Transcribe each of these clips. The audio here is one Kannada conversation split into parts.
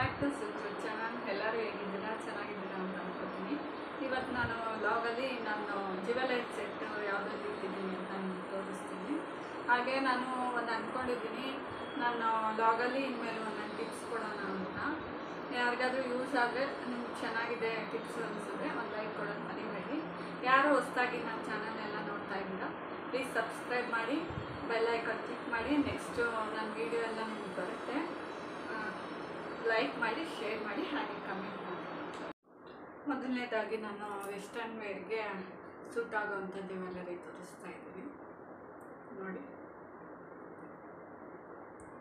Back to silk channel. ಎಲ್ಲರೂ ಹೇಗಿದ್ದೀರಾ? ಚೆನ್ನಾಗಿದ್ದೀರಾ ಅಂತ ಅನ್ಕೋತೀನಿ. ಇವತ್ತು ನಾನು ವ್ಲಾಗಲ್ಲಿ ನಾನು ಜ್ಯುವೆಲರಿ ಸೆಟ್ ಯಾವುದ್ರಲ್ಲಿ ಇಟ್ಟಿದ್ದೀನಿ ಅಂತ ನಿಮ್ಗೆ ತೋರಿಸ್ತೀನಿ. ಹಾಗೆ ನಾನು ಒಂದು ಅಂದ್ಕೊಂಡಿದ್ದೀನಿ, ನಾನು ವ್ಲಾಗಲ್ಲಿ ಇನ್ಮೇಲೆ ಒಂದೊಂದು ಟಿಪ್ಸ್ ಕೊಡೋಣ ಅಂತ. ಯಾರಿಗಾದ್ರೂ ಯೂಸ್ ಆದರೆ ನಿಮ್ಗೆ ಚೆನ್ನಾಗಿದೆ ಟಿಪ್ಸ್ ಅನಿಸಿದ್ರೆ ಒಂದು ಲೈಕ್ ಕೊಡೋದು ಮರಿಬೇಡಿ. ಯಾರು ಹೊಸದಾಗಿ ನನ್ನ ಚಾನಲ್ನೆಲ್ಲ ನೋಡ್ತಾ ಇದ್ದೀರಾ, ಪ್ಲೀಸ್ ಸಬ್ಸ್ಕ್ರೈಬ್ ಮಾಡಿ, ಬೆಲ್ ಐಕಾನ್ ಕ್ಲಿಕ್ ಮಾಡಿ. ನೆಕ್ಸ್ಟು ನನ್ನ ವೀಡಿಯೋ ಎಲ್ಲ ನಿಮ್ಗೆ ಬರುತ್ತೆ. ಲೈಕ್ ಮಾಡಿ, ಶೇರ್ ಮಾಡಿ, ಹಾಗೆ ಕಮೆಂಟ್ ಮಾಡಿ. ಮೊದಲನೇದಾಗಿ ನಾನು ವೆಸ್ಟರ್ನ್ ವೇರ್ಗೆ ಸೂಟ್ ಆಗೋವಂಥ ಜ್ಯುವೆಲರಿ ತೋರಿಸ್ತಾ ಇದ್ದೀನಿ ನೋಡಿ.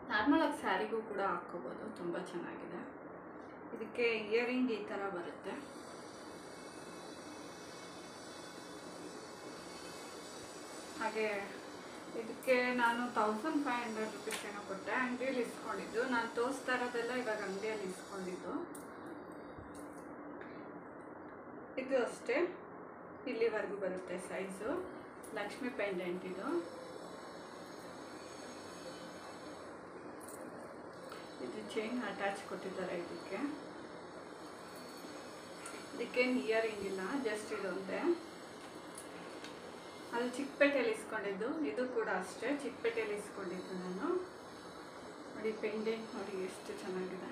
ನಾರ್ಮಲಾಗಿ ಸ್ಯಾರಿಗೂ ಕೂಡ ಹಾಕ್ಕೋಬೋದು, ತುಂಬ ಚೆನ್ನಾಗಿದೆ. ಇದಕ್ಕೆ ಇಯರಿಂಗ್ ಈ ಥರ ಬರುತ್ತೆ. ಹಾಗೆ ಇದಕ್ಕೆ ನಾನು 1500 ರುಪೀಸ್ ಏನೋ ಕೊಟ್ಟೆ. ಅಂಗಡಿಯಲ್ಲಿ ಇಸ್ಕೊಂಡಿದ್ದು, ನಾನು ತೋರಿಸ್ತಾ ಇರೋದೆಲ್ಲ ಇವಾಗ ಅಂಗಡಿಯಲ್ಲಿ ಇಸ್ಕೊಂಡಿದ್ದು. ಇದು ಅಷ್ಟೇ, ಇಲ್ಲಿವರೆಗೂ ಬರುತ್ತೆ ಸೈಜು. ಲಕ್ಷ್ಮಿ ಪೆಂಡೆಂಟ್ ಇದು. ಇದು ಚೈನ್ ಅಟ್ಯಾಚ್ ಕೊಟ್ಟಿದ್ದಾರೆ. ಇದಕ್ಕೇನು ಇಯರಿಂಗ್ ಇಲ್ಲ, ಜಸ್ಟ್ ಇದೊಂದೇ. ಅದು ಚಿಕ್ಕಪೇಟೆಯಲ್ಲಿ ಇಸ್ಕೊಂಡಿದ್ದು. ಇದು ಕೂಡ ಅಷ್ಟೇ, ಚಿಕ್ಕಪೇಟೆಯಲ್ಲಿ ಇಸ್ಕೊಂಡಿದ್ದು ನಾನು. ನೋಡಿ ಪೆಂಡೆಂಟ್ ನೋಡಿ ಎಷ್ಟು ಚೆನ್ನಾಗಿದೆ.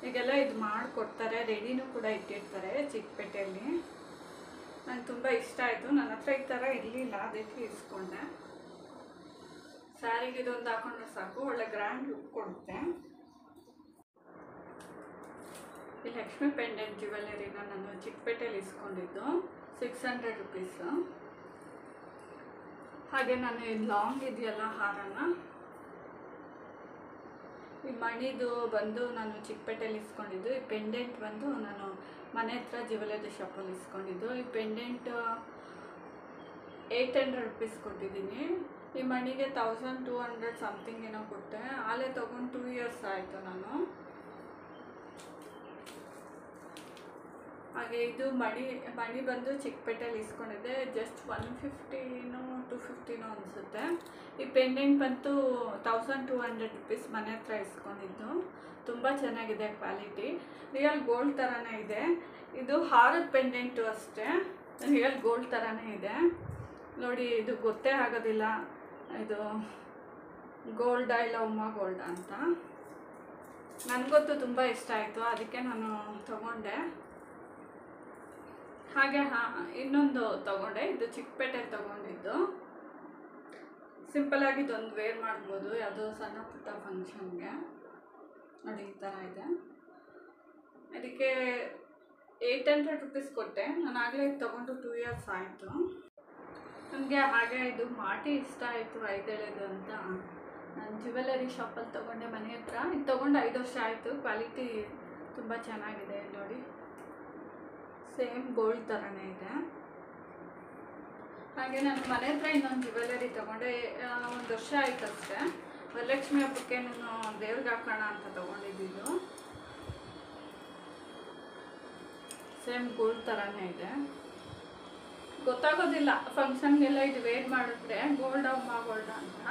ಈಗೆಲ್ಲ ಇದು ಮಾಡಿಕೊಡ್ತಾರೆ, ರೆಡಿನೂ ಕೂಡ ಇಟ್ಟಿರ್ತಾರೆ ಚಿಕ್ಕಪೇಟೆಯಲ್ಲಿ. ನನಗೆ ತುಂಬ ಇಷ್ಟ ಆಯಿತು. ನನ್ನ ಹತ್ರ ಈ ಥರ ಇರಲಿಲ್ಲ, ಅದಕ್ಕೆ ಇಸ್ಕೊಂಡೆ. ಸ್ಯಾರಿಗೆ ಇದೊಂದು ಹಾಕೊಂಡ್ರೆ ಸಾಕು, ಒಳ್ಳೆ ಗ್ರ್ಯಾಂಡ್ ಲುಕ್ ಕೊಡುತ್ತೆ. ಈ ಲಕ್ಷ್ಮಿ ಪೆಂಡೆಂಟ್ ಜ್ಯುವೆಲರಿನ ನಾನು ಚಿಕ್ಕಪೇಟೆಯಲ್ಲಿ ಇಸ್ಕೊಂಡಿದ್ದು 600 ರುಪೀಸು. ಹಾಗೆ ನಾನು ಇದು ಲಾಂಗ್ ಇದೆಯಲ್ಲ ಹಾರನ, ಈ ಮಣಿದು ಬಂದು ನಾನು ಚಿಕ್ಕಪೇಟೆಯಲ್ಲಿ ಇಸ್ಕೊಂಡಿದ್ದು. ಈ ಪೆಂಡೆಂಟ್ ಬಂದು ನಾನು ಮನೆ ಹತ್ರ ಜ್ಯುವೆಲರಿ ಶಾಪಲ್ಲಿ ಇಸ್ಕೊಂಡಿದ್ದು. ಈ ಪೆಂಡೆಂಟ್ 800 ರುಪೀಸ್ ಕೊಟ್ಟಿದ್ದೀನಿ. ಈ ಮಣಿಗೆ 1200 ಸಮಥಿಂಗ್ ಏನೋ ಕೊಟ್ಟೆ. ಆಲೇ ತೊಗೊಂಡು 2 ಇಯರ್ಸ್ ಆಯಿತು ನಾನು. ಹಾಗೆ ಇದು ಮಣಿ ಬಂದು ಚಿಕ್ಕಪೇಟೆಯಲ್ಲಿ ಇಸ್ಕೊಂಡಿದ್ದೆ. ಜಸ್ಟ್ 150ನೋ 250ನೋ ಅನಿಸುತ್ತೆ. ಈ ಪೆಂಡೆಂಟ್ ಬಂತು 1200 ರುಪೀಸ್ ಮನೆ ಹತ್ರ ಇಸ್ಕೊಂಡಿದ್ದು. ತುಂಬ ಚೆನ್ನಾಗಿದೆ ಕ್ವಾಲಿಟಿ, ರಿಯಲ್ ಗೋಲ್ಡ್ ಥರನೇ ಇದೆ. ಇದು ಹಾರದ ಪೆಂಡೆಂಟು ಅಷ್ಟೇ, ರಿಯಲ್ ಗೋಲ್ಡ್ ಥರನೇ ಇದೆ ನೋಡಿ. ಇದು ಗೊತ್ತೇ ಆಗೋದಿಲ್ಲ ಇದು ಗೋಲ್ಡಾ ಇಲ್ಲ ಉಮಾ ಗೋಲ್ಡ್ ಅಂತ. ನನಗೊತ್ತು ತುಂಬ ಇಷ್ಟ ಆಯಿತು, ಅದಕ್ಕೆ ನಾನು ತಗೊಂಡೆ. ಹಾಗೆ ಇನ್ನೊಂದು ತಗೊಂಡೆ, ಇದು ಚಿಕ್ಕಪೇಟೆಯಲ್ಲಿ ತಗೊಂಡಿದ್ದು. ಸಿಂಪಲಾಗಿ ಇದೊಂದು ವೇರ್ ಮಾಡ್ಬೋದು, ಯಾವುದೋ ಸಣ್ಣ ಪುಟ್ಟ ಫಂಕ್ಷನ್ಗೆ. ನೋಡಿ ಈ ಥರ ಇದೆ. ಇದಕ್ಕೆ 800 ರುಪೀಸ್ ಕೊಟ್ಟೆ. ನಾನು ಆಗಲೇ ತೊಗೊಂಡು 2 ಇಯರ್ಸ್ ಆಯಿತು. ನನಗೆ ಹಾಗೆ ಇದು ಮಾಟಿ ಇಷ್ಟ ಆಯಿತು, 5 ಎಳೆದು ಅಂತ. ನಾನು ಜ್ಯುವೆಲರಿ ಶಾಪಲ್ಲಿ ತೊಗೊಂಡೆ ಮನೆ ಹತ್ರ. ಇದು ತೊಗೊಂಡು 5 ವರ್ಷ ಆಯಿತು. ಕ್ವಾಲಿಟಿ ತುಂಬ ಚೆನ್ನಾಗಿದೆ ನೋಡಿ, ಸೇಮ್ ಗೋಲ್ಡ್ ಥರನೇ ಇದೆ. ಹಾಗೆ ನಾನು ಮನೆ ಹತ್ರ ಇನ್ನೊಂದು ಜ್ಯುವೆಲರಿ ತೊಗೊಂಡೆ, 1 ವರ್ಷ ಆಯ್ತು ಅಷ್ಟೇ. ವರಲಕ್ಷ್ಮಿ ಹಬ್ಬಕ್ಕೆ ನಾನು ದೇವ್ರಿಗೆ ಹಾಕೋಣ ಅಂತ ತೊಗೊಂಡಿದ್ದು. ಸೇಮ್ ಗೋಲ್ಡ್ ಥರನೇ ಇದೆ. ಗೊತ್ತಾಗೋದಿಲ್ಲ ಫಂಕ್ಷನ್ಗೆಲ್ಲ ಇದು ವೇರ್ ಮಾಡಿದ್ರೆ ಗೋಲ್ಡ್ ಉಮಾ ಗೋಲ್ಡ್ ಅಂತ.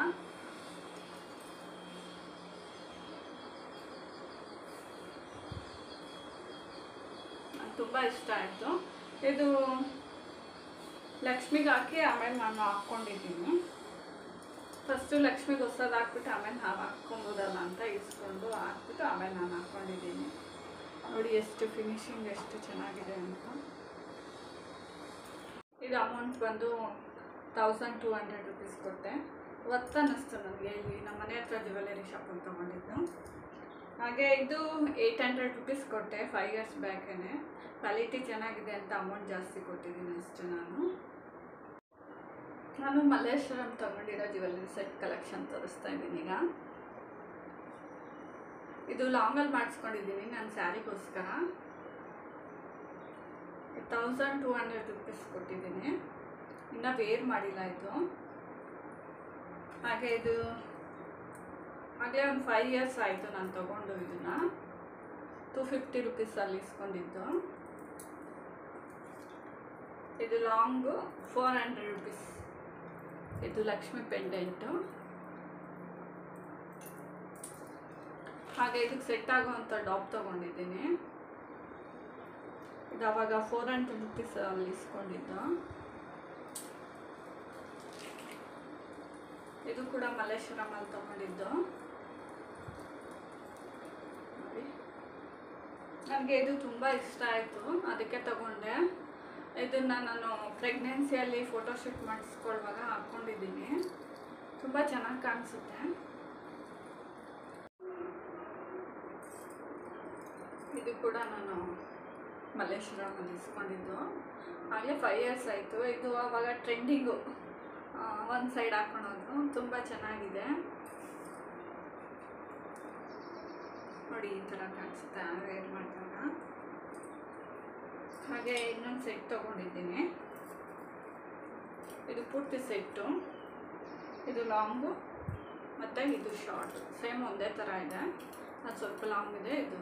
ತುಂಬ ಇಷ್ಟ ಆಯಿತು. ಇದು ಲಕ್ಷ್ಮಿಗೆ ಹಾಕಿ ಆಮೇಲೆ ನಾನು ಹಾಕ್ಕೊಂಡಿದ್ದೀನಿ. ಫಸ್ಟು ಲಕ್ಷ್ಮಿಗೆ ಹೊಸದು ಹಾಕ್ಬಿಟ್ಟು ಆಮೇಲೆ ನಾವು ಹಾಕ್ಕೊಬೋದಲ್ಲ ಅಂತ ಇಸ್ಕೊಂಡು ಹಾಕ್ಬಿಟ್ಟು ಆಮೇಲೆ ನಾನು ಹಾಕ್ಕೊಂಡಿದ್ದೀನಿ. ನೋಡಿ ಎಷ್ಟು ಫಿನಿಶಿಂಗ್ ಎಷ್ಟು ಚೆನ್ನಾಗಿದೆ ಅಂತ. ಇದು ಅಮೌಂಟ್ ಬಂದು 1200 ರುಪೀಸ್ ಕೊಟ್ಟೆ. ಹೊತ್ತು ಅನ್ನಿಸ್ತು ನನಗೆ, ಇಲ್ಲಿ ನಮ್ಮ ಮನೆ ಹತ್ರ ಜ್ಯುವೆಲರಿ ಶಾಪಲ್ಲಿ ತೊಗೊಂಡಿದ್ದು. ಹಾಗೆ ಇದು 800 ರುಪೀಸ್ ಕೊಟ್ಟೆ, 5 ಇಯರ್ಸ್ ಬ್ಯಾಕೇ. ಕ್ವಾಲಿಟಿ ಚೆನ್ನಾಗಿದೆ ಅಂತ ಅಮೌಂಟ್ ಜಾಸ್ತಿ ಕೊಟ್ಟಿದ್ದೀನಿ ಅಷ್ಟು. ನಾನು ಮಲ್ಲೇಶ್ವರಂ ತೊಗೊಂಡಿರೋ ಜ್ಯುವೆಲರಿ ಸೆಟ್ ಕಲೆಕ್ಷನ್ ತೋರಿಸ್ತಾ ಇದ್ದೀನಿ ಈಗ. ಇದು ಲಾಂಗಲ್ಲಿ ಮಾಡಿಸ್ಕೊಂಡಿದ್ದೀನಿ ನಾನು ಸ್ಯಾರಿಗೋಸ್ಕರ. 1200 ರುಪೀಸ್ ಕೊಟ್ಟಿದ್ದೀನಿ, ಇನ್ನೂ ವೇರ್ ಮಾಡಿಲ್ಲ ಇದು. ಹಾಗೆ ಇದು ಆಗಲೇ ಒಂದು 5 ಇಯರ್ಸ್ ಆಯಿತು ನಾನು ತೊಗೊಂಡು. ಇದನ್ನು 250 ರುಪೀಸಲ್ಲಿ ಇಸ್ಕೊಂಡಿದ್ದು. ಇದು ಲಾಂಗು 400 ರುಪೀಸ್. ಇದು ಲಕ್ಷ್ಮಿ ಪೆಂಡೆಂಟು. ಹಾಗೆ ಇದಕ್ಕೆ ಸೆಟ್ ಆಗುವಂಥ ಟಾಪ್ ತೊಗೊಂಡಿದ್ದೀನಿ. ಇದು ಅವಾಗ 400 rupees ಅಲ್ಲಿ ಇಸ್ಕೊಂಡಿದ್ದು. ಇದು ಕೂಡ ಮಲ್ಲೇಶ್ವರಮಲ್ಲಿ ತೊಗೊಂಡಿದ್ದು. ನೋಡಿ, ನನಗೆ ಇದು ತುಂಬ ಇಷ್ಟ ಆಯಿತು, ಅದಕ್ಕೆ ತಗೊಂಡೆ. ಇದನ್ನು ನಾನು ಪ್ರೆಗ್ನೆನ್ಸಿಯಲ್ಲಿ ಫೋಟೋಶೂಟ್ ಮಾಡಿಸ್ಕೊಳ್ಳುವಾಗ ಹಾಕ್ಕೊಂಡಿದ್ದೀನಿ. ತುಂಬ ಚೆನ್ನಾಗಿ ಕಾಣಿಸುತ್ತೆ. ಇದು ಕೂಡ ನಾನು ಮಲ್ಲೇಶ್ವರಮಲ್ಲಿ ಇಸ್ಕೊಂಡಿದ್ದು. ಆಗಲೇ 5 years ಆಯಿತು. ಇದು ಆವಾಗ ಟ್ರೆಂಡಿಂಗು, ಒಂದು ಸೈಡ್ ಹಾಕ್ಕೊಳೋದು. ತುಂಬ ಚೆನ್ನಾಗಿದೆ ನೋಡಿ, ಈ ಥರ ಕಾಣಿಸುತ್ತೆ ವೇರ್ ಮಾಡಿದಾಗ. ಹಾಗೆ ಇನ್ನೊಂದು ಸೆಟ್ ತೊಗೊಂಡಿದ್ದೀನಿ. ಇದು ಪೂರ್ತಿ ಸೆಟ್ಟು. ಇದು ಲಾಂಗು ಮತ್ತು ಇದು ಶಾರ್ಟ್, ಸೇಮ್ ಒಂದೇ ಥರ ಇದೆ. ಅದು ಸ್ವಲ್ಪ ಲಾಂಗ್ ಇದೆ, ಇದು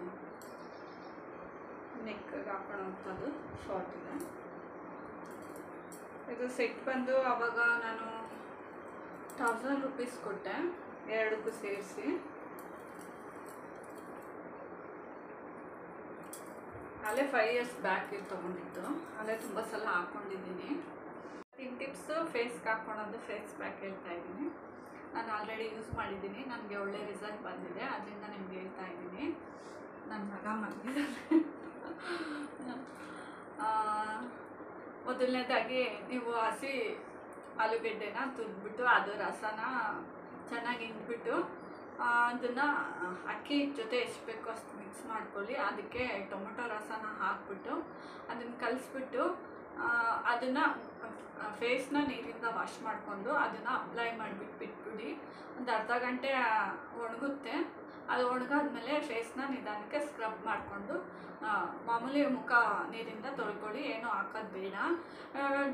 ನೆಕ್ಗೆ ಹಾಕೊಳ್ಳೋವಂಥದ್ದು ಶಾರ್ಟ್ ಇದೆ. ಇದು ಸೆಟ್ ಬಂದು ಆವಾಗ ನಾನು 1000 rupees ಕೊಟ್ಟೆ, ಎರಡಕ್ಕೂ ಸೇರಿಸಿ. ಅಲ್ಲೇ 5 years ಬ್ಯಾಕ್ ಇದು ತೊಗೊಂಡಿದ್ದು. ಅಲ್ಲೇ ತುಂಬ ಸಲ ಹಾಕ್ಕೊಂಡಿದ್ದೀನಿ. ಟಿಪ್ಸು ಫೇಸ್ಗೆ ಹಾಕ್ಕೊಳೋದು ಫೇಸ್ ಪ್ಯಾಕ್ ಹೇಳ್ತಾ ಇದ್ದೀನಿ. ನಾನು ಆಲ್ರೆಡಿ ಯೂಸ್ ಮಾಡಿದ್ದೀನಿ, ನನಗೆ ಒಳ್ಳೆ ರಿಸಲ್ಟ್ ಬಂದಿದೆ, ಅದರಿಂದ ನಿಮ್ಗೆ ಹೇಳ್ತಾ ಇದ್ದೀನಿ. ನನ್ನ ಮಗ ಮಲಗಿದ್ದಾನೆ. ಮೊದಲನೇದಾಗಿ ನೀವು ಹಸಿ ಆಲೂಗೆಡ್ಡೆನ ತುರಿದ್ಬಿಟ್ಟು ಅದು ರಸನ ಚೆನ್ನಾಗಿ ಹಿಂಡ್ಬಿಟ್ಟು ಅದನ್ನು ಅಕ್ಕಿ ಜೊತೆ ಎಷ್ಟು ಬೇಕೋ ಅಷ್ಟು ಮಿಕ್ಸ್ ಮಾಡ್ಕೊಳ್ಳಿ. ಅದಕ್ಕೆ ಟೊಮೊಟೊ ರಸನ ಹಾಕ್ಬಿಟ್ಟು ಅದನ್ನು ಕಲಿಸ್ಬಿಟ್ಟು ಅದನ್ನು ಫೇಸ್ನ ನೀರಿಂದ ವಾಶ್ ಮಾಡಿಕೊಂಡು ಅದನ್ನು ಅಪ್ಲೈ ಮಾಡಿಬಿಟ್ಟು ಬಿಟ್ಬಿಡಿ. ಒಂದು ಅರ್ಧ ಗಂಟೆ ಒಣಗುತ್ತೆ. ಅದು ಒಣಗಾದ್ಮೇಲೆ ಫೇಸ್ನ ನಿಧಾನಕ್ಕೆ ಸ್ಕ್ರಬ್ ಮಾಡಿಕೊಂಡು ಮಾಮೂಲಿ ಮುಖ ನೀರಿಂದ ತೊಳ್ಕೊಳ್ಳಿ, ಏನೂ ಹಾಕೋದು ಬೇಡ.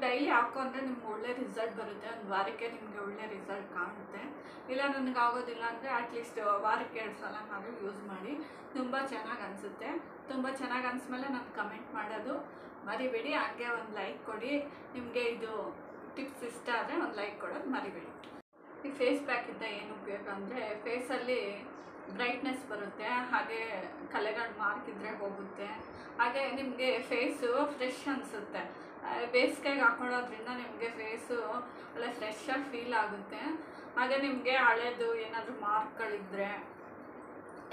ಡೈಲಿ ಹಾಕೊಂಡ್ರೆ ನಿಮ್ಗೆ ಒಳ್ಳೆ ರಿಸಲ್ಟ್ ಬರುತ್ತೆ. ಒಂದು ವಾರಕ್ಕೆ ನಿಮಗೆ ಒಳ್ಳೆ ರಿಸಲ್ಟ್ ಕಾಣುತ್ತೆ. ಇಲ್ಲ ನನಗೆ ಆಗೋದಿಲ್ಲ ಅಂದರೆ ಅಟ್ಲೀಸ್ಟ್ ವಾರಕ್ಕೆ 2 ಸಲನಾದರೂ ಯೂಸ್ ಮಾಡಿ. ತುಂಬ ಚೆನ್ನಾಗಿ ಅನಿಸುತ್ತೆ. ತುಂಬ ಚೆನ್ನಾಗಿ ಅನಿಸ್ಮೇಲೆ ನಾನು ಕಮೆಂಟ್ ಮಾಡೋದು ಮರಿಬೇಡಿ. ಹಾಗೆ ಒಂದು ಲೈಕ್ ಕೊಡಿ. ನಿಮಗೆ ಇದು ಟಿಪ್ಸ್ ಇಷ್ಟ ಆದರೆ ಒಂದು ಲೈಕ್ ಕೊಡೋದು ಮರಿಬೇಡಿ. ಈ ಫೇಸ್ ಪ್ಯಾಕಿಂದ ಏನು ಉಪಯೋಗ ಅಂದರೆ ಫೇಸಲ್ಲಿ ಬ್ರೈಟ್ನೆಸ್ ಬರುತ್ತೆ, ಹಾಗೆ ಕಲೆಗಳ ಮಾರ್ಕ್ ಇದ್ದರೆ ಹೋಗುತ್ತೆ. ಹಾಗೆ ನಿಮಗೆ ಫೇಸು ಫ್ರೆಶ್ ಅನಿಸುತ್ತೆ. ಬೇಸಿಗೆಗೆ ಹಾಕೊಳ್ಳೋದ್ರಿಂದ ನಿಮಗೆ ಫೇಸು ಒಳ್ಳೆ ಫ್ರೆಶ್ಶಾಗಿ ಫೀಲ್ ಆಗುತ್ತೆ. ಹಾಗೆ ನಿಮಗೆ ಹಳೇದು ಏನಾದರೂ ಮಾರ್ಕ್ಗಳಿದ್ದರೆ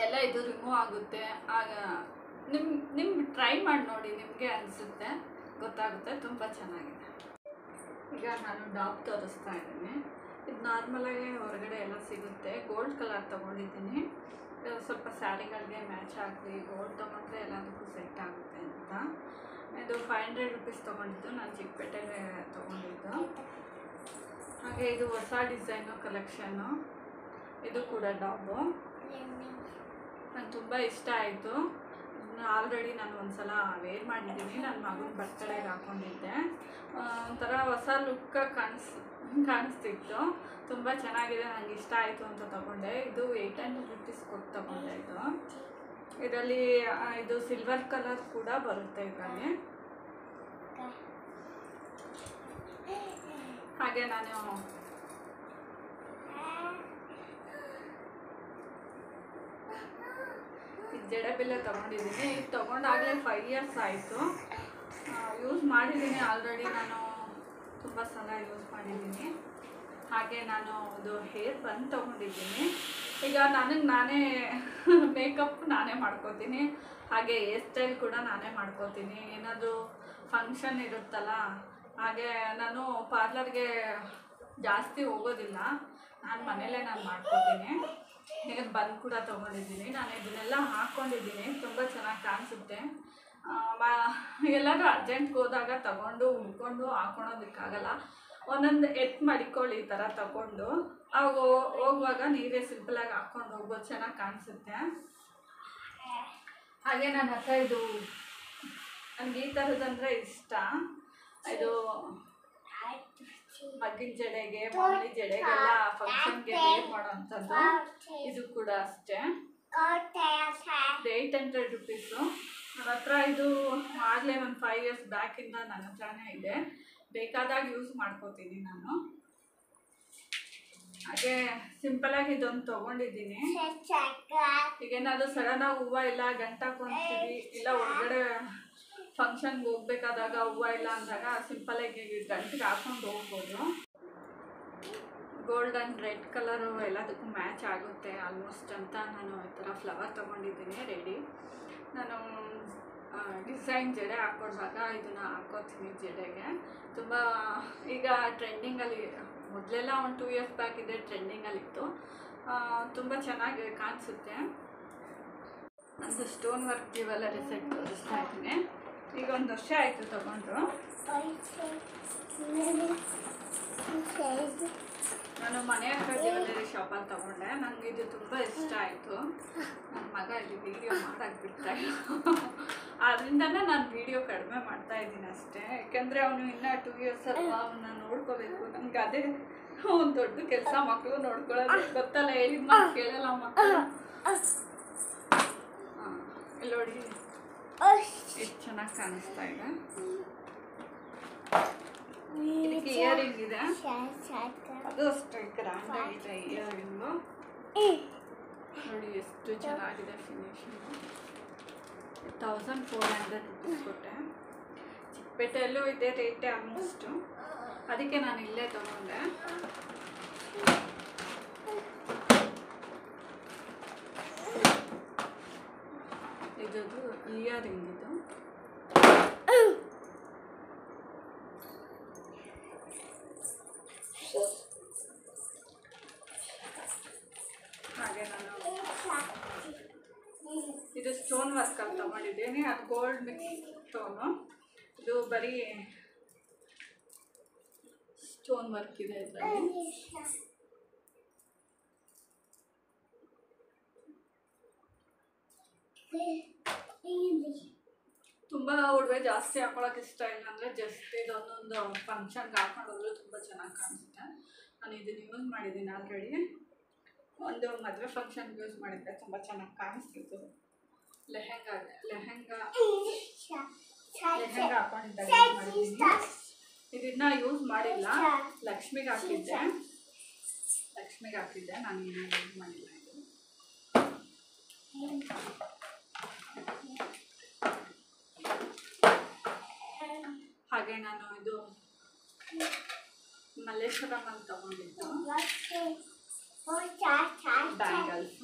ಎಲ್ಲ ಇದು ರಿಮೂವ್ ಆಗುತ್ತೆ. ಆಗ ನಿಮ್ಗೆ ಟ್ರೈ ಮಾಡಿ ನೋಡಿ, ನಿಮಗೆ ಅನಿಸುತ್ತೆ, ಗೊತ್ತಾಗುತ್ತೆ. ತುಂಬ ಚೆನ್ನಾಗಿದೆ. ಈಗ ನಾನು ಟಾಪ್ ತೋರಿಸ್ತಾ ಇದ್ದೀನಿ. ಇದು ನಾರ್ಮಲಾಗಿ ಹೊರಗಡೆ ಎಲ್ಲ ಸಿಗುತ್ತೆ. ಗೋಲ್ಡ್ ಕಲರ್ ತೊಗೊಂಡಿದ್ದೀನಿ. ಸ್ವಲ್ಪ ಸ್ಯಾರಿಗಳಿಗೆ ಮ್ಯಾಚ್ ಆಗಲಿ ಗೋಲ್ಡ್ ತೊಗೊಂಡ್ರೆ ಎಲ್ಲದಕ್ಕೂ ಸೆಟ್ ಆಗುತ್ತೆ ಅಂತ. ಇದು 500 rupees ತೊಗೊಂಡಿದ್ದು, ನಾನು ಚಿಕ್ಕಪೇಟೆಗೆ ತೊಗೊಂಡಿದ್ದು. ಹಾಗೆ ಇದು ಹೊಸ ಡಿಸೈನು ಕಲೆಕ್ಷನ್ನು. ಇದು ಕೂಡ ಟಾಪು ನಂಗೆ ತುಂಬ ಇಷ್ಟ ಆಯಿತು. ಆಲ್ರೆಡಿ ನಾನು ಒಂದು ಸಲ ವೇರ್ ಮಾಡಿದ್ದೀನಿ. ನನ್ನ ಮಗನ ಬರ್ತಡೆಗೆ ಹಾಕ್ಕೊಂಡಿದ್ದೆ. ಒಂಥರ ಹೊಸ ಲುಕ್ಕಾಗಿ ಕಾಣಿಸ್ತಿತ್ತು. ತುಂಬ ಚೆನ್ನಾಗಿದೆ, ನನಗೆ ಇಷ್ಟ ಆಯಿತು ಅಂತ ತೊಗೊಂಡೆ. ಇದು 800 rupees ಕೊಟ್ಟು ತೊಗೊಂಡೆ. ಇದರಲ್ಲಿ ಇದು ಸಿಲ್ವರ್ ಕಲರ್ ಕೂಡ ಬರುತ್ತೆ ಇದರಲ್ಲಿ. ಹಾಗೆ ನಾನು ಜಡೆ ಬಿಲ್ಲೆ ತೊಗೊಂಡಿದ್ದೀನಿ. ಇದು ತೊಗೊಂಡಾಗಲೇ 5 years ಆಯಿತು. ಯೂಸ್ ಮಾಡಿದ್ದೀನಿ ಆಲ್ರೆಡಿ. ನಾನು ತುಂಬ ಸಲ ಯೂಸ್ ಮಾಡಿದ್ದೀನಿ. ಹಾಗೆ ನಾನು ಇದು ಹೇರ್ ಬನ್ ತೊಗೊಂಡಿದ್ದೀನಿ. ಈಗ ನಾನೇ ಮೇಕಪ್ ನಾನೇ ಮಾಡ್ಕೋತೀನಿ. ಹಾಗೆ ಹೇರ್ ಸ್ಟೈಲ್ ಕೂಡ ನಾನೇ ಮಾಡ್ಕೋತೀನಿ. ಏನಾದರೂ ಫಂಕ್ಷನ್ ಇರುತ್ತಲ್ಲ, ಹಾಗೆ ನಾನು ಪಾರ್ಲರ್ಗೆ ಜಾಸ್ತಿ ಹೋಗೋದಿಲ್ಲ. ನಾನು ಮನೇಲೇ ಮಾಡ್ಕೋತೀನಿ. ಈಗ ಬನ್ ಕೂಡ ತೊಗೊಂಡಿದ್ದೀನಿ. ನಾನು ಇದನ್ನೆಲ್ಲ ಹಾಕ್ಕೊಂಡಿದ್ದೀನಿ. ತುಂಬ ಚೆನ್ನಾಗಿ ಕಾಣಿಸುತ್ತೆ. ಎಲ್ಲರೂ ಅರ್ಜೆಂಟ್ಗೆ ಹೋದಾಗ ತಗೊಂಡು ಹುಡ್ಕೊಂಡು ಹಾಕ್ಕೊಳೋದಕ್ಕಾಗಲ್ಲ. ಒಂದೊಂದು ಮಡಿಕೊಳ್ಳಿ ಈ ಥರ ತಗೊಂಡು ಅವಾಗ ಹೋಗುವಾಗ ನೀರೇ ಸಿಂಪಲಾಗಿ ಹಾಕ್ಕೊಂಡು ಹೋಗ್ಬೋದು, ಚೆನ್ನಾಗಿ ಕಾಣಿಸುತ್ತೆ. ಹಾಗೆ ನನ್ನ ಹತ್ರ ಇದು ನನಗೆ ಈ ಥರದಂದರೆ ಇಷ್ಟ. ಇದು ಮಗ್ಗಿನ ಜಡೆಗೆ ಮಾಮೂಲಿ ಜಡೆಗೆಲ್ಲ ಫಂಕ್ಷನ್ಗೆ ವೇರ್ ಮಾಡೋವಂಥದ್ದು. ಇದು ಕೂಡ ಅಷ್ಟೇ. 800 rupees. ನನ್ನ ಹತ್ರ ಇದು ಆಗಲೇ ಒಂದು 5 years ಬ್ಯಾಕಿಂದ ನನ್ನ ಹತ್ರನೇ ಇದೆ. ಬೇಕಾದಾಗ ಯೂಸ್ ಮಾಡ್ಕೋತೀನಿ ನಾನು. ಹಾಗೆ ಸಿಂಪಲಾಗಿ ಇದೊಂದು ತೊಗೊಂಡಿದ್ದೀನಿ. ಈಗ ಏನಾದರೂ ಸಡನ್ನಾಗಿ ಹೂವು ಇಲ್ಲ ಗಂಟು ಹಾಕೊತೀವಿ, ಇಲ್ಲ ಹೊರಗಡೆ ಫಂಕ್ಷನ್ಗೆ ಹೋಗ್ಬೇಕಾದಾಗ ಹೂವು ಇಲ್ಲ ಅಂದಾಗ ಸಿಂಪಲಾಗಿ ಗಂಟಿಗೆ ಹಾಕೊಂಡು ಹೋಗ್ಬೋದು. ಗೋಲ್ಡ್ ಆ್ಯಂಡ್ ರೆಡ್ ಕಲರು ಎಲ್ಲದಕ್ಕೂ ಮ್ಯಾಚ್ ಆಗುತ್ತೆ ಆಲ್ಮೋಸ್ಟ್ ಅಂತ ನಾನು ಈ ಥರ ಫ್ಲವರ್ ತೊಗೊಂಡಿದ್ದೀನಿ ರೆಡಿ. ನಾನು ಡಿಸೈನ್ ಜಡೆ ಹಾಕೊಂಡಾಗ ಇದನ್ನು ಹಾಕೋತೀನಿ ಜಡೆಗೆ. ತುಂಬ ಈಗ ಟ್ರೆಂಡಿಂಗಲ್ಲಿ, ಮೊದಲೆಲ್ಲ ಒಂದು 2 years ಬ್ಯಾಕ್ ಇದೆ ಟ್ರೆಂಡಿಂಗಲ್ಲಿತ್ತು. ತುಂಬ ಚೆನ್ನಾಗಿ ಕಾಣಿಸುತ್ತೆ. ನಂದು ಸ್ಟೋನ್ ವರ್ಕ್ ಜ್ಯುವೆಲರಿ ಸೆಟ್ ತೋರಿಸ್ತಾ ಇದ್ದೀನಿ. ಈಗ 1 ವರ್ಷ ಆಯಿತು ತೊಗೊಂಡು. ನಾನು ಮನೆ ಹತ್ರ ಜ್ಯುವೆಲರಿ ಶಾಪಲ್ಲಿ ತೊಗೊಂಡೆ. ನನಗೆ ಇದು ತುಂಬ ಇಷ್ಟ ಆಯಿತು. ನನ್ನ ಮಗ ಇಲ್ಲಿ ವೀಡಿಯೋ ಮಾಡೋಕ್ಕೆ ಬಿಡ್ತಾಯಿಲ್ಲ, ಅದರಿಂದನೇ ನಾನು ವೀಡಿಯೋ ಕಡಿಮೆ ಮಾಡ್ತಾಯಿದ್ದೀನಿ ಅಷ್ಟೇ. ಯಾಕೆಂದರೆ ಅವನು ಇನ್ನೂ 2 years ಅಲ್ವಾ, ಅವನ್ನ ನೋಡ್ಕೋಬೇಕು. ನನಗೆ ಅದೇ ಒಂದು ದೊಡ್ಡ ಕೆಲಸ. ಮಕ್ಕಳು ನೋಡ್ಕೊಳ್ಳೋದು ಗೊತ್ತಲ್ಲ, ಹೇಳಿದ ಮಾತು ಕೇಳಲ್ಲ ಮಕ್ಕಳು. ಇಲ್ಲಿ ನೋಡಿ ಎಷ್ಟು ಚೆನ್ನಾಗಿ ಕಾಣಿಸ್ತಾ ಇದೆ. ಇದಕ್ಕೆ ಇಯರಿಂಗ್ ಇದೆ, ಅದು ಅಷ್ಟೇ ಗ್ರ್ಯಾಂಡ್ ಆಗಿದೆ ಇಯರಿಂಗು. ನೋಡಿ ಎಷ್ಟು ಚೆನ್ನಾಗಿದೆ ಫಿನಿಶಿಂಗು. 1400 rupees ಕೊಟ್ಟೆ. ಚಿಕ್ಕಪೇಟೆಯಲ್ಲೂ ಇದೇ ರೇಟೇ ಆಲ್ಮೋಸ್ಟು, ಅದಕ್ಕೆ ನಾನು ಇಲ್ಲೇ ತಗೊಂಡೆ. ಇದದು ಇಯರಿಂಗ್ ಇದು. ಹಾಗೆ ನಾನು ಇದು ಸ್ಟೋನ್ ವರ್ಕಲ್ಲಿ ತೊಗೊಂಡಿದ್ದೀನಿ. ಅದು ಗೋಲ್ಡ್ ಮಿಕ್ಸ್ ಸ್ಟೋನು. ಇದು ಬರೀ ಸ್ಟೋನ್ ವರ್ಕ್ ಇದೆ ಇದರಲ್ಲಿ. ತುಂಬ ಒಡವೆ ಜಾಸ್ತಿ ಹಾಕೊಳಕ್ಕೆ ಇಷ್ಟ ಇಲ್ಲ, ಅಂದರೆ ಜಸ್ಟ್ ಇದೊಂದೊಂದು ಫಂಕ್ಷನ್ಗೆ ಹಾಕೊಂಡು ಹೋದ್ರು ತುಂಬ ಚೆನ್ನಾಗಿ ಕಾಣಿಸುತ್ತೆ. ನಾನು ಇದನ್ನು ಯೂಸ್ ಮಾಡಿದ್ದೀನಿ ಆಲ್ರೆಡಿ. ಒಂದು ಮದುವೆ ಫಂಕ್ಷನ್ಗೆ ಯೂಸ್ ಮಾಡಿದ್ದೆ, ತುಂಬ ಚೆನ್ನಾಗಿ ಕಾಣಿಸ್ತಿತ್ತು. ಲೆಹೆಂಗಾ ಹಾಕೊಂಡಿದ್ದೆ, ಇದನ್ನ ಯೂಸ್ ಮಾಡಿಲ್ಲ. ಲಕ್ಷ್ಮಿಗೆ ಹಾಕಿದ್ದೆ, ನಾನು ಇನ್ನೂ ಯೂಸ್ ಮಾಡಿಲ್ಲ. ಇದು ಹಾಗೆ ನಾನು ಇದು ಮಲ್ಲೇಶ್ವರಮಲ್ಲಿ ತಗೊಂಡಿದ್ದು ಬ್ಯಾಂಗಲ್ಸ್.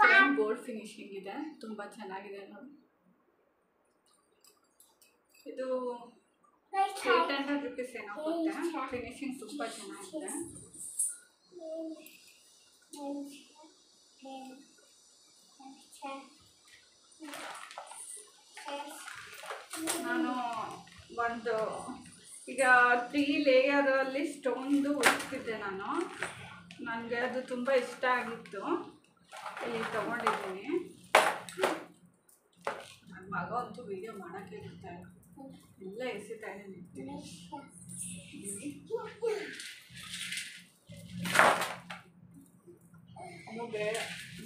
ಸೇಮ್ ಗೋಲ್ಡ್ ಫಿನಿಶಿಂಗ್ ಇದೆ, ತುಂಬ ಚೆನ್ನಾಗಿದೆ ನೋಡಿ. ಇದು 800 rupees ಏನೋ ಕೊಟ್ಟೆ. ಫಿನಿಶಿಂಗ್ ತುಂಬ ಚೆನ್ನಾಗಿದೆ. ನಾನು ಒಂದು ಈಗ 3 ಲೇಯರಲ್ಲಿ ಸ್ಟೋನ್ದು ಉಳಿಸ್ತಿದ್ದೆ ನಾನು. ನನಗೆ ಅದು ತುಂಬ ಇಷ್ಟ ಆಗಿತ್ತು, ಇಲ್ಲಿ ತೊಗೊಂಡಿದ್ದೀನಿ. ನನ್ನ ಮಗ ಅಂತೂ ವೀಡಿಯೋ ಮಾಡೋಕ್ಕೆ ಬಿಡ್ತಾಯಿಲ್ಲ, ಎಲ್ಲ ಎಸಿತಾ ಇದ್ದೀನಿ.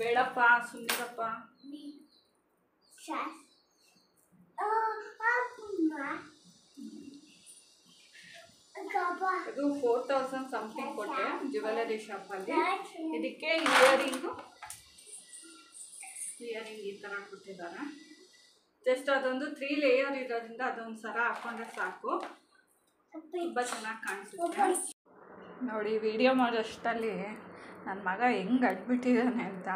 ಬೇಡಪ್ಪ ಸುಮ್ಮನಿರಪ್ಪ. ಇದು 4000 ಸಮಥಿಂಗ್ ಕೊಟ್ಟೆ ಜ್ಯುವೆಲರಿ ಶಾಪಲ್ಲಿ. ಇದಕ್ಕೆ ಇಯರಿಂಗ್ ಈ ಥರ ಕೊಟ್ಟಿದ್ದಾರೆ. ಜಸ್ಟ್ ಅದೊಂದು 3 ಲೇಯರ್ ಇರೋದ್ರಿಂದ ಅದೊಂದು ಸರ ಹಾಕೊಂಡ್ರೆ ಸಾಕು, ತುಂಬ ಚೆನ್ನಾಗಿ ಕಾಣಿಸುತ್ತೆ. ನೋಡಿ ವಿಡಿಯೋ ಮಾಡೋಷ್ಟರಲ್ಲಿ ನನ್ನ ಮಗ ಹೆಂಗೆ ಅಡ್ಬಿಟ್ಟಿದ್ದಾನೆ ಅಂತ.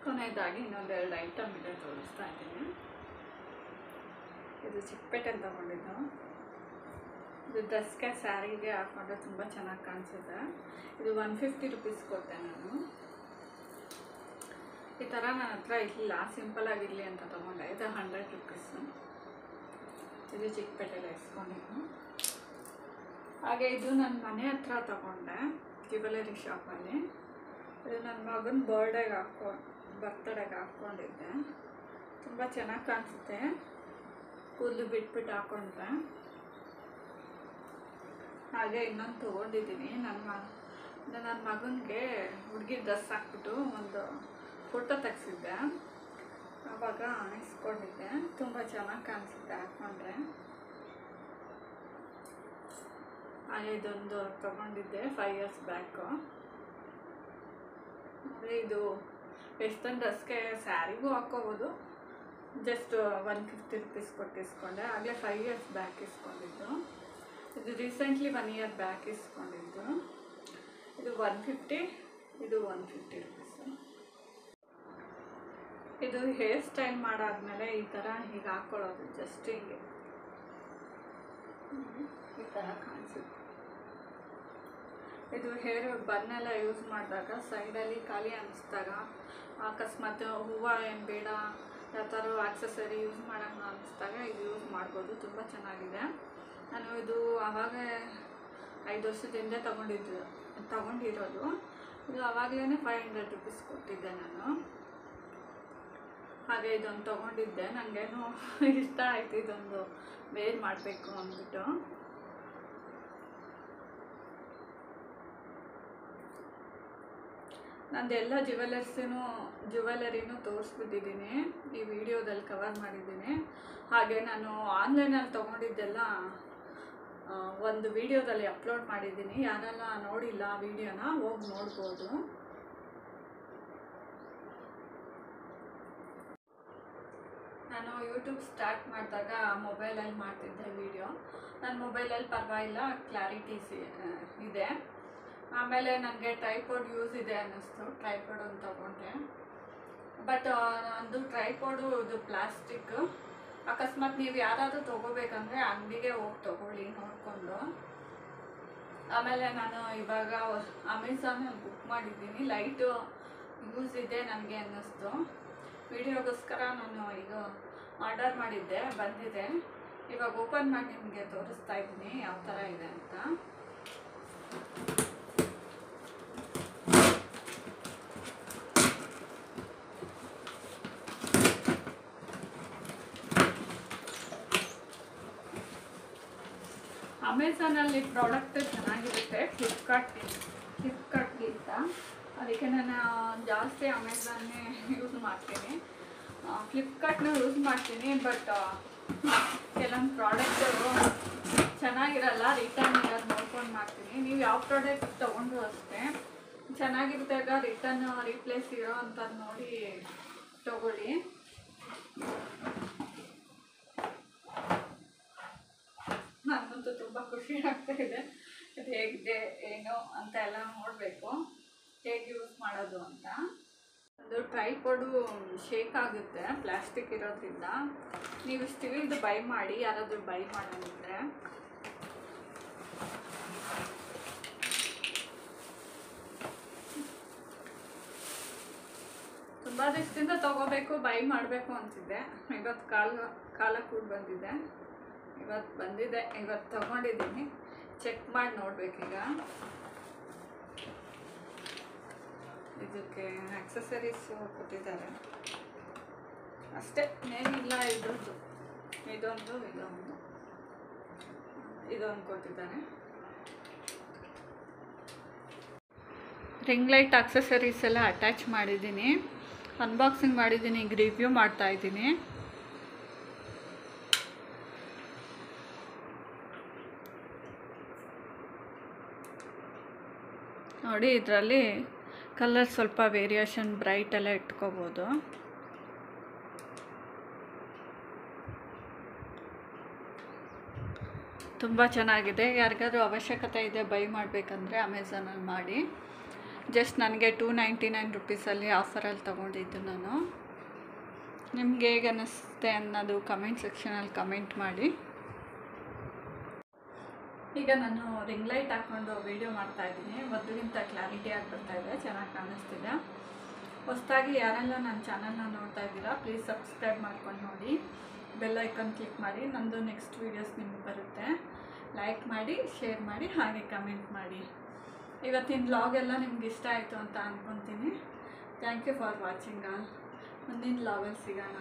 ಕೊನೆಯದಾಗಿ ಇನ್ನೊಂದು 2 ಐಟಮ್ ಇದೆ, ತೋರಿಸ್ತಾ ಇದ್ದೀನಿ. ಇದು ಚಿಕ್ಕಪೇಟೆಯಲ್ಲಿ ತೊಗೊಂಡಿದ್ದು. ಇದು ಡ್ರೆಸ್ಗೆ ಸ್ಯಾರಿಗೆ ಹಾಕೊಂಡ್ರೆ ತುಂಬ ಚೆನ್ನಾಗಿ ಕಾಣಿಸುತ್ತೆ. ಇದು 150 rupees ಕೊಟ್ಟೆ ನಾನು. ಈ ಥರ ನನ್ನ ಹತ್ರ ಇಲ್ಲ, ಸಿಂಪಲಾಗಿರಲಿ ಅಂತ ತೊಗೊಂಡೆ. ಇದು 100 rupees. ಇದು ಚಿಕ್ಕಪೇಟೆಯಲ್ಲಿ ಇಸ್ಕೊಂಡಿದ್ದು. ಹಾಗೆ ಇದು ನನ್ನ ಮನೆ ಹತ್ರ ತೊಗೊಂಡೆ ಜ್ಯುವೆಲರಿ ಶಾಪಲ್ಲಿ. ಇದು ನನ್ನ ಮಗನ ಬರ್ತಡೆಗೆ ಹಾಕ್ಕೊಂಡಿದ್ದೆ. ತುಂಬ ಚೆನ್ನಾಗಿ ಕಾಣಿಸುತ್ತೆ, ಕೂದಲು ಬಿಟ್ಬಿಟ್ಟು ಹಾಕ್ಕೊಂಡ್ರೆ. ಹಾಗೆ ಇನ್ನೊಂದು ತೊಗೊಂಡಿದ್ದೀನಿ. ನನ್ನ ಮಗನಿಗೆ ಹುಡುಗಿ ಡ್ರೆಸ್ ಹಾಕ್ಬಿಟ್ಟು ಒಂದು ಫೋಟೋ ತೆಗ್ಸಿದ್ದೆ, ಆವಾಗ ಇಸ್ಕೊಂಡಿದ್ದೆ. ತುಂಬ ಚೆನ್ನಾಗಿ ಕಾಣಿಸುತ್ತೆ ಹಾಕ್ಕೊಂಡ್ರೆ. ಹಾಗೆ ಇದೊಂದು ತೊಗೊಂಡಿದ್ದೆ 5 years ಬ್ಯಾಕು. ಅಂದರೆ ಇದು ವೆಸ್ಟರ್ನ್ ಡ್ರೆಸ್ಗೆ ಸ್ಯಾರಿಗೂ ಹಾಕ್ಕೋಬೋದು. ಜಸ್ಟ್ 150 rupees ಕೊಟ್ಟು ಇಸ್ಕೊಂಡೆ. ಆಗಲೇ 5 years ಬ್ಯಾಕ್ ಇಸ್ಕೊಂಡಿದ್ದು. ಇದು ರೀಸೆಂಟ್ಲಿ 1 year ಬ್ಯಾಕ್ ಇಸ್ಕೊಂಡಿದ್ದು. ಇದು 150, ಇದು 150 rupees. ಇದು ಹೇರ್ ಸ್ಟೈಲ್ ಮಾಡಾದ್ಮೇಲೆ ಈ ಥರ ಹೀಗೆ ಹಾಕ್ಕೊಳ್ಳೋದು, ಜಸ್ಟ್ ಹೀಗೆ ಈ ಥರ ಕಾಣಿಸುತ್ತೆ. ಇದು ಹೇರ್ ಬನ್ನೆಲ್ಲ ಯೂಸ್ ಮಾಡಿದಾಗ ಸೈಡಲ್ಲಿ ಖಾಲಿ ಅನ್ನಿಸ್ದಾಗ, ಅಕಸ್ಮಾತ್ ಹೂವು ಏನು ಬೇಡ, ಯಾವ ಥರ ಆಕ್ಸೆಸರಿ ಯೂಸ್ ಮಾಡೋಣ ಅನ್ನಿಸ್ದಾಗ ಇದು ಯೂಸ್ ಮಾಡ್ಬೋದು. ತುಂಬ ಚೆನ್ನಾಗಿದೆ. ನಾನು ಇದು ಆವಾಗ 5 ವರ್ಷದಿಂದ ತಗೊಂಡಿರೋದು. ಇದು ಆವಾಗಲೇ 500 rupees ಕೊಟ್ಟಿದ್ದೆ ನಾನು. ಹಾಗೆ ಇದೊಂದು ತೊಗೊಂಡಿದ್ದೆ. ನನಗೇನು ಇಷ್ಟ ಆಯಿತು, ಇದೊಂದು ವೇರ್ ಮಾಡಬೇಕು ಅಂದ್ಬಿಟ್ಟು. ನಂದೆಲ್ಲ ಜ್ಯುವೆಲರಿನೂ ತೋರಿಸ್ಬಿಟ್ಟಿದ್ದೀನಿ, ಈ ವಿಡಿಯೋದಲ್ಲಿ ಕವರ್ ಮಾಡಿದ್ದೀನಿ. ಹಾಗೆ ನಾನು ಆನ್ಲೈನಲ್ಲಿ ತೊಗೊಂಡಿದ್ದೆಲ್ಲ ಒಂದು ವಿಡಿಯೋದಲ್ಲಿ ಅಪ್ಲೋಡ್ ಮಾಡಿದ್ದೀನಿ. ಯಾರೆಲ್ಲ ನೋಡಿಲ್ಲ ಆ ವಿಡಿಯೋನ ಹೋಗಿ ನೋಡ್ಬೋದು. ನಾನು ಯೂಟ್ಯೂಬ್ ಸ್ಟಾರ್ಟ್ ಮಾಡಿದಾಗ ಮೊಬೈಲಲ್ಲಿ ಮಾಡ್ತಿದ್ದೆ ವಿಡಿಯೋ. ನನ್ನ ಮೊಬೈಲಲ್ಲಿ ಪರವಾಗಿಲ್ಲ, ಕ್ಲಾರಿಟೀಸ್ ಇದೆ. ಆಮೇಲೆ ನನಗೆ ಟ್ರೈಪಾಡ್ ಯೂಸ್ ಇದೆ ಅನ್ನಿಸ್ತು, ಟ್ರೈಪಾಡ್ ಒಂದು ತೊಗೊಂಡೆ. ಬಟ್ ಅದು ಟ್ರೈಪಾಡು ಇದು ಪ್ಲಾಸ್ಟಿಕ್. ಅಕಸ್ಮಾತ್ ನೀವು ಯಾರಾದರೂ ತೊಗೋಬೇಕಂದ್ರೆ ಅಂಗಡಿಗೆ ಹೋಗಿ ತೊಗೊಳ್ಳಿ ನೋಡಿಕೊಂಡು. ಆಮೇಲೆ ನಾನು ಇವಾಗ ಅಮೆಝಾನಲ್ಲಿ ಬುಕ್ ಮಾಡಿದ್ದೀನಿ. ಲೈಟು ಯೂಸ್ ಇದೆ ನನಗೆ ಅನ್ನಿಸ್ತು. ವಿಡಿಯೋಗೋಸ್ಕರ ನಾನು ಈಗ ಆರ್ಡರ್ ಮಾಡಿದ್ದೆ, ಬಂದಿದೆ. ಇವಾಗ ಓಪನ್ ಮಾಡಿ ನಿಮಗೆ ತೋರಿಸ್ತಾ ಇದ್ದೀನಿ ಯಾವ ಥರ ಇದೆ ಅಂತ. ಅಮೆಝಾನಲ್ಲಿ ಪ್ರಾಡಕ್ಟ್ ಚೆನ್ನಾಗಿರುತ್ತೆ ಫ್ಲಿಪ್ಕಾರ್ಟ್ಗಿಂತ. ಅದಕ್ಕೆ ನಾನು ಜಾಸ್ತಿ ಅಮೆಝಾನ್ನೇ ಯೂಸ್ ಮಾಡ್ತೀನಿ. ಫ್ಲಿಪ್ಕಾರ್ಟ್ನ ಯೂಸ್ ಮಾಡ್ತೀನಿ, ಬಟ್ ಕೆಲವೊಂದು ಪ್ರಾಡಕ್ಟು ಚೆನ್ನಾಗಿರಲ್ಲ, ರಿಟರ್ನ್ ಇರೋದು ನೋಡ್ಕೊಂಡು ಮಾಡ್ತೀನಿ. ನೀವು ಯಾವ ಪ್ರಾಡಕ್ಟ್ ತೊಗೊಂಡ್ರು ಅಷ್ಟೇ, ಚೆನ್ನಾಗಿದ್ದಾಗ ರಿಟರ್ನ್ ರೀಪ್ಲೇಸ್ ಇರೋ ಅಂಥದ್ದು ನೋಡಿ ತೊಗೊಳ್ಳಿ. ನನಗಂತೂ ತುಂಬ ಖುಷಿ ಆಗ್ತಾ ಇದೆ. ಇದು ಹೇಗಿದೆ ಏನು ಅಂತ ಎಲ್ಲ ನೋಡಬೇಕು, ಹೇಗೆ ಯೂಸ್ ಮಾಡೋದು ಅಂತ. ಅದು ಟ್ರೈಪಾಡು ಶೇಕ್ ಆಗುತ್ತೆ ಪ್ಲಾಸ್ಟಿಕ್ ಇರೋದ್ರಿಂದ. ನೀವು ಸ್ಟೀಲ್ದು ಬೈ ಮಾಡಿ, ಯಾರಾದರೂ ಬೈ ಮಾಡೋದಿದ್ರೆ. ತುಂಬ ದಿವಸದಿಂದ ತೊಗೋಬೇಕು, ಬೈ ಮಾಡಬೇಕು ಅಂತಿದ್ದೆ. ಇವತ್ತು ಕಾಲ ಕೂಡ ಬಂದಿದೆ. ಇವತ್ತು ತೊಗೊಂಡಿದ್ದೀನಿ. ಚೆಕ್ ಮಾಡಿ ನೋಡ್ಬೇಕೀಗ. ಇದಕ್ಕೆ ಆಕ್ಸೆಸರೀಸ್ ಕೊಟ್ಟಿದ್ದಾರೆ ಅಷ್ಟೇ, ಏನಿಲ್ಲ. ಇದೊಂದು ಕೊಟ್ಟಿದ್ದಾರೆ. ರಿಂಗ್ ಲೈಟ್ ಆಕ್ಸೆಸರೀಸ್ ಎಲ್ಲ ಅಟ್ಯಾಚ್ ಮಾಡಿದ್ದೀನಿ. ಅನ್ಬಾಕ್ಸಿಂಗ್ ಮಾಡಿದ್ದೀನಿ, ಈಗ ರಿವ್ಯೂ ಮಾಡ್ತಾಯಿದ್ದೀನಿ. ನೋಡಿ, ಇದರಲ್ಲಿ ಕಲರ್ ಸ್ವಲ್ಪ ವೇರಿಯೇಷನ್ ಬ್ರೈಟ್ ಎಲ್ಲ ಇಟ್ಕೋಬೋದು. ತುಂಬ ಚೆನ್ನಾಗಿದೆ. ಯಾರಿಗಾದ್ರೂ ಅವಶ್ಯಕತೆ ಇದೆ ಬೈ ಮಾಡಬೇಕಂದ್ರೆ ಅಮೆಝಾನಲ್ಲಿ ಮಾಡಿ. ಜಸ್ಟ್ ನನಗೆ 299 rupeesಲ್ಲಿ ಆಫರಲ್ಲಿ ತೊಗೊಂಡಿದ್ದು ನಾನು. ನಿಮ್ಗೆ ಹೇಗೆ ಅನ್ನಿಸುತ್ತೆ ಅನ್ನೋದು ಕಮೆಂಟ್ ಸೆಕ್ಷನಲ್ಲಿ ಕಮೆಂಟ್ ಮಾಡಿ. ಈಗ ನಾನು ರಿಂಗ್ ಲೈಟ್ ಹಾಕ್ಕೊಂಡು ವೀಡಿಯೋ ಮಾಡ್ತಾಯಿದ್ದೀನಿ. ಮೊದಲಿಗಿಂತ ಕ್ಲಾರಿಟಿಯಾಗಿ ಬರ್ತಾಯಿದೆ, ಚೆನ್ನಾಗಿ ಕಾಣಿಸ್ತಿದೆ. ಹೊಸದಾಗಿ ಯಾರೆಲ್ಲ ನನ್ನ ಚಾನಲ್ನ ನೋಡ್ತಾ ಇದ್ದೀರಾ, ಪ್ಲೀಸ್ ಸಬ್ಸ್ಕ್ರೈಬ್ ಮಾಡ್ಕೊಂಡು ನೋಡಿ, ಬೆಲ್ ಐಕಾನ್ ಕ್ಲಿಕ್ ಮಾಡಿ. ನಂದು ನೆಕ್ಸ್ಟ್ ವೀಡಿಯೋಸ್ ನಿಮಗೆ ಬರುತ್ತೆ. ಲೈಕ್ ಮಾಡಿ, ಶೇರ್ ಮಾಡಿ, ಹಾಗೆ ಕಮೆಂಟ್ ಮಾಡಿ. ಇವತ್ತಿನ ವ್ಲಾಗ್ ಎಲ್ಲ ನಿಮ್ಗೆ ಇಷ್ಟ ಆಯಿತು ಅಂತ ಅಂದ್ಕೊತೀನಿ. Thank you for watching all. ಮುಂದಿನ ವ್ಲಾಗಲ್ಲಿ ಸಿಗೋಣ.